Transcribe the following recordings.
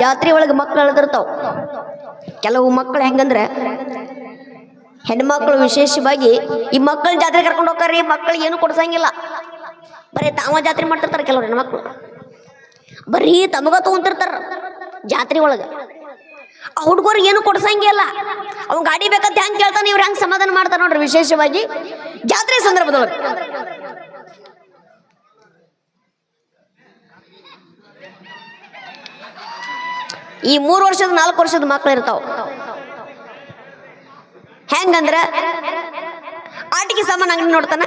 ಜಾತ್ರೆ ಒಳಗೆ ಮಕ್ಕಳು ಅಳದಿರ್ತಾವ. ಕೆಲವು ಮಕ್ಕಳು ಹೆಂಗಂದ್ರೆ ಹೆಣ್ಮಕ್ಳು ವಿಶೇಷವಾಗಿ ಈ ಮಕ್ಕಳ ಜಾತ್ರೆ ಕರ್ಕೊಂಡು ಹೋಗ್ತಾರ್ರಿ. ಮಕ್ಕಳಿಗೆ ಏನು ಕೊಡ್ಸಂಗಿಲ್ಲ, ಬರೀ ತಾವ ಜಾತ್ರೆ ಮಾಡ್ತಿರ್ತಾರೆ. ಕೆಲವ್ರು ಹೆಣ್ಮಕ್ಳು ಬರೀ ತಮಗ ತಗೊಂತಿರ್ತಾರ ಜಾತ್ರೆ ಒಳಗೆ. ಆ ಹುಡುಗರಿಗೆ ಏನು ಕೊಡ್ಸಂಗಿಲ್ಲ. ಅವ್ನು ಗಾಡಿ ಬೇಕಂತ ಹೆಂಗೆ ಕೇಳ್ತಾನೆ, ಇವ್ರು ಹೆಂಗೆ ಸಮಾಧಾನ ಮಾಡ್ತಾರೆ ನೋಡ್ರಿ. ವಿಶೇಷವಾಗಿ ಜಾತ್ರೆ ಸಂದರ್ಭದೊಳಗೆ ಈ 3 ವರ್ಷದ 4 ವರ್ಷದ ಮಕ್ಳು ಇರ್ತಾವ. ಹೆಂಗಂದ್ರ ಆಟಿಕೆ ಸಾಮಾನು ಅಂಗಡಿ ನೋಡ್ತಾನ,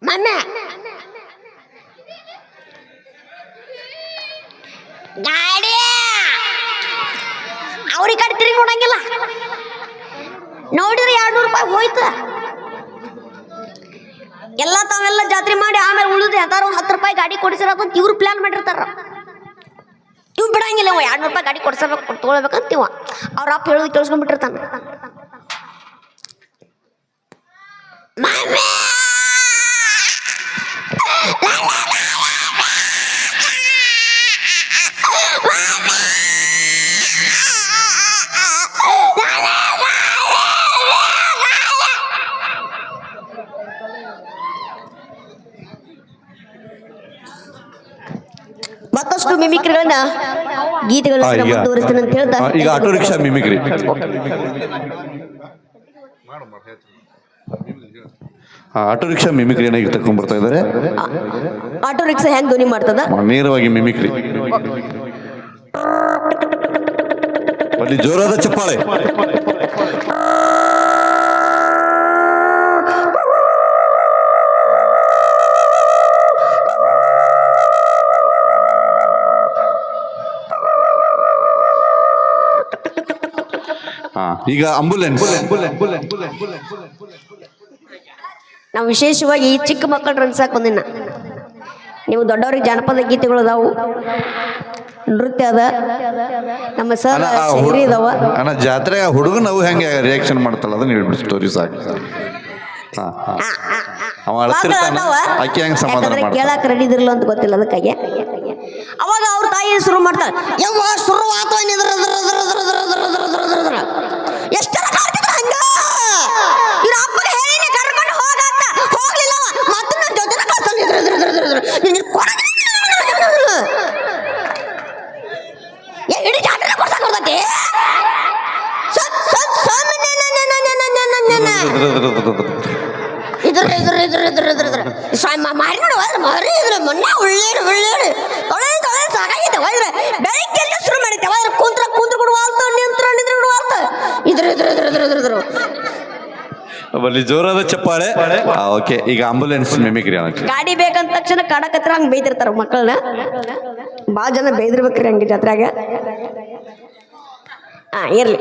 ಮಮ್ಮ ಗಾಡಿ ಅವ್ರಿಗೆ ಕಡೆ ತಿರುಗಿ ನೋಡಂಗಿಲ್ಲ. ನೋಡಿದ್ರೆ 200 ರೂಪಾಯಿ ಹೋಯ್ತು. ಎಲ್ಲ ತಾವೆಲ್ಲ ಜಾತ್ರೆ ಮಾಡಿ ಆಮೇಲೆ ಉಳಿದು ಯಾರು 10 ರೂಪಾಯಿ ಗಾಡಿ ಕೊಡಿಸಿರಕಂತ ಇವ್ರು ಪ್ಲಾನ್ ಮಾಡಿರ್ತಾರ. ಇವ್ ಬಿಡಂಗಿಲ್ಲ, 200 ರೂಪಾಯಿ ಗಾಡಿ ಕೊಡ್ಸಬೇಕು ತೊಗೊಳ್ಬೇಕಂತೀವ. ಅವ್ರ ಅಪ್ಪ ಹೇಳೋದು ಕೇಳಿಸ್ಕೊಂಡ್ಬಿಟ್ಟಿರ್ತಾನ. ಮತ್ತಷ್ಟು ಮಿಮಿಕ್ರಿಗಳನ್ನ ಗೀತೆಗಳನ್ನ ಮುಂದುವರಿಸ್ತೇನೆ ಅಂತ ಹೇಳ್ತಾ ಈಗ auto rickshaw mimicry. Auto rickshaw mimicry ಏನಾಗಿ ತಕೊಂಡ್ ಬರ್ತಾ ಇದಾರೆ. ಆಟೋ ರಿಕ್ಷಾ ಹೆಂಗ್ ಧ್ವನಿ ಮಾಡ್ತದ? ನೇರವಾಗಿ ಮಿಮಿಕ್ರಿ. ಅಲ್ಲಿ ಜೋರಾದ ಚಪ್ಪಾಳೆ. ಈಗ ಆಂಬುಲೆನ್ಸ್. ನಾವು ವಿಶೇಷವಾಗಿ ಈ ಚಿಕ್ಕ ಮಕ್ಕಳ ರನ್ಸಾಕ್ ಬಂದಿನ. ನೀವು ದೊಡ್ಡವ್ರಿಗೆ ಜಾನಪದ ಗೀತೆಗಳು ಅದಾವು, ನೃತ್ಯ ಅದ, ನಮ್ಮ ಸರ್ ಶೈಲಿ ಅದಾವ. ಜಾತ್ರೆ ಹುಡುಗ ನಾವು ಹೆಂಗೆ ರಿಯಾಕ್ಷನ್ ಮಾಡ್ತಲ್ಲ ಅದನ್ನ ಹೇಳ್ಬಿಟ್ಟು ಸ್ಟೋರಿ ಸಾಕು. ಆಕೆ ಹೆಂಗ್ ಸಮಾಧಾನ ಕೇಳಾಕ ರೆಡಿ ಇದ್ರಲ್ಲ ಅಂತ ಗೊತ್ತಿಲ್ಲ ಅದಕ್ಕಾಗಿ. ಅವಾಗ ಅವ್ರ ತಾಯಿ ಶುರು ಮಾಡ್ತಾರೆ, ಯವ್ವ ಶುರು ಆತ ಎಷ್ಟರ ಕಾಡ್ತಿದ್ರ ಹಂಗ. ಇವ್ರ ಅಪ್ಪಗೆ ಹೇಳಿನಿ ಕರ್ಕೊಂಡು ಹೋಗಂತ, ಹೋಗ್ಲಿಲ್ಲ. ಮತ್ತೆ ನನ್ನ ಜೊತೆ ಇಡೀ ಜಾತ್ರೆ ಕೊಡ್ಸಕ್ ಬರ್ತೈತಿ. ಮಾರಿ ನೋಡು ಮಾರಿ ಮೊನ್ನೆ ಉಳ್ಳೇಡು ಉಳ್ಳೇಡು ತೊಳೆ ತೊಳೆ ಸಾಕಾಗೈತೆ. ಹೋದ್ರೆ ಬೆಳಿಗ್ಗೆ ಶುರು ಮಾಡೈತೆ. ಹೋದ್ರೆ ಕುಂತ್ರ ಕೊಡುವಾಲ್ತು, ನಿಂತ್ರ ಕೊಡುವಾಲ್ತ. ಇದ್ರು ಬಲ್ಲಿ ಜೋರಾದ ಚಪ್ಪಾಳೆ. ಓಕೆ, ಈಗ ಆಂಬುಲೆನ್ಸ್ ಮಿಮಿಕ್ರಿ. ಗಾಡಿ ಬೇಕಂತ ತಕ್ಷಣ ಕಾಡಕತ್ರ ಹಂಗೆ ಬೈದಿರ್ತಾರ ಮಕ್ಕಳನ್ನ. ಭಾಳ ಜನ ಬೈದಿರ್ಬೇಕ್ರಿ ಹಂಗೆ ಜಾತ್ರೆಯಾಗ. ಇರ್ಲಿ.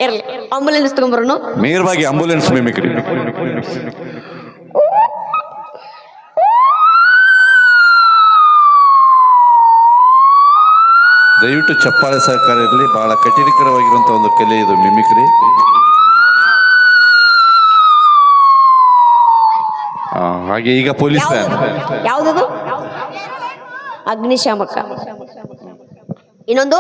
ಇರ್ಲಿ, ಆಂಬುಲೆನ್ಸ್ ತಗೊಂಡ್ಬರೋನು. ನೇರವಾಗಿ ಆಂಬುಲೆನ್ಸ್ ಮಿಮಿಕ್ರಿ. ದಯವಿಟ್ಟು ಚಪ್ಪಾಳೆ ಸಹಕಾರ ಇರಲಿ. ಬಹಳ ಕಠಿಣಕರವಾಗಿರುವಂತಹ ಒಂದು ಕಲೆ ಇದು ಮಿಮಿಕ್ರಿ. ಹಾಗೆ ಈಗ ಪೊಲೀಸ್ ವ್ಯಾನ್. ಯಾವ್ದು? ಅಗ್ನಿಶಾಮಕ. ಇನ್ನೊಂದು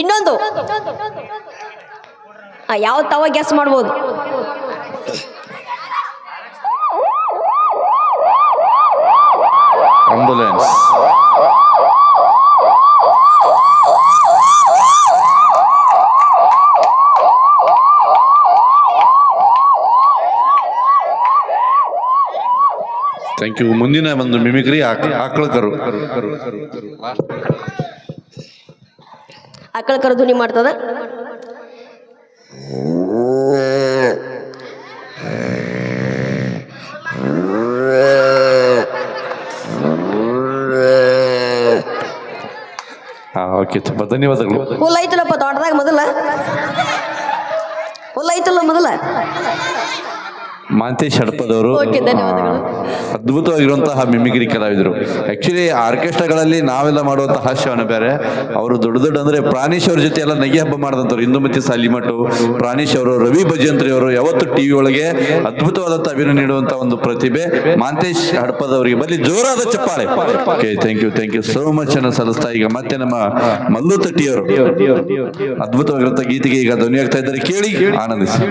ಇನ್ನೊಂದು ಯಾವ ತಾವ ಗೆಸ್ ಮಾಡ್ಬೋದು. ಆಂಬುಲೆನ್ಸ್. Thank you. ಮುಂದಿನ ಒಂದು ಮಿಮಿಕ್ರಿ ಆಕಳಕರು. ಆಕಳಕರು ಧ್ವನಿ ಮಾಡ್ತದ. ಓಕೆ, ತುಂಬ ಧನ್ಯವಾದಗಳು. ಹುಲ್ ಐತಲಪ್ಪ ತೋಟದಾಗ ಮೊದಲ ಹುಲ್ ಐತಲ್ಲ ಮೊದಲ. ಮಾಂತೇಶ್ ಹಡಪದವರು Okay, ಧನ್ಯವಾದಗಳು. ಅದ್ಭುತವಾಗಿರುವಂತಹ ಮಿಮಿಕ್ರಿ ಕಲಾವಿದರು. ಆಕ್ಚುಲಿ ಆರ್ಕೆಸ್ಟ್ರಾಗಳಲ್ಲಿ ನಾವೆಲ್ಲ ಮಾಡುವಂತಹ ಹಾಸ್ಯವನ್ನು ಬೇರೆ, ಅವರು ದೊಡ್ಡ ದೊಡ್ಡ ಅಂದ್ರೆ ಪ್ರಾಣೇಶ್ ಅವ್ರ ಜೊತೆ ಎಲ್ಲ ನಗೆ ಹಬ್ಬ ಮಾಡಿದಂಥವ್ರು. ಇಂದುಮತಿ ಸಾಲಿಮಠು, ಪ್ರಾಣೇಶ್ ಅವರು, ರವಿ ಭಜಂತ್ರಿ ಅವರು ಯಾವತ್ತು ಟಿವಿ ಒಳಗೆ ಅದ್ಭುತವಾದಂತಹ ಅಭಿನಯ ನೀಡುವಂತ ಒಂದು ಪ್ರತಿಭೆ ಮಾಂತೇಶ್ ಹಡಪದವರಿಗೆ ಬರಲಿ ಜೋರಾದ ಚಪ್ಪಾಳೆ. Okay, thank you so much ಅನ್ನು ಸಲ್ಲಿಸ್ತಾ ಈಗ ಮತ್ತೆ ನಮ್ಮ ಮಲ್ಲು ತಟ್ಟಿಯವರು ಅದ್ಭುತವಾಗಿರುವಂತಹ ಗೀತೆಗೆ ಈಗ ಧ್ವನಿ ಆಗ್ತಾ ಇದ್ದಾರೆ. ಕೇಳಿ ಆನಂದಿಸಿ.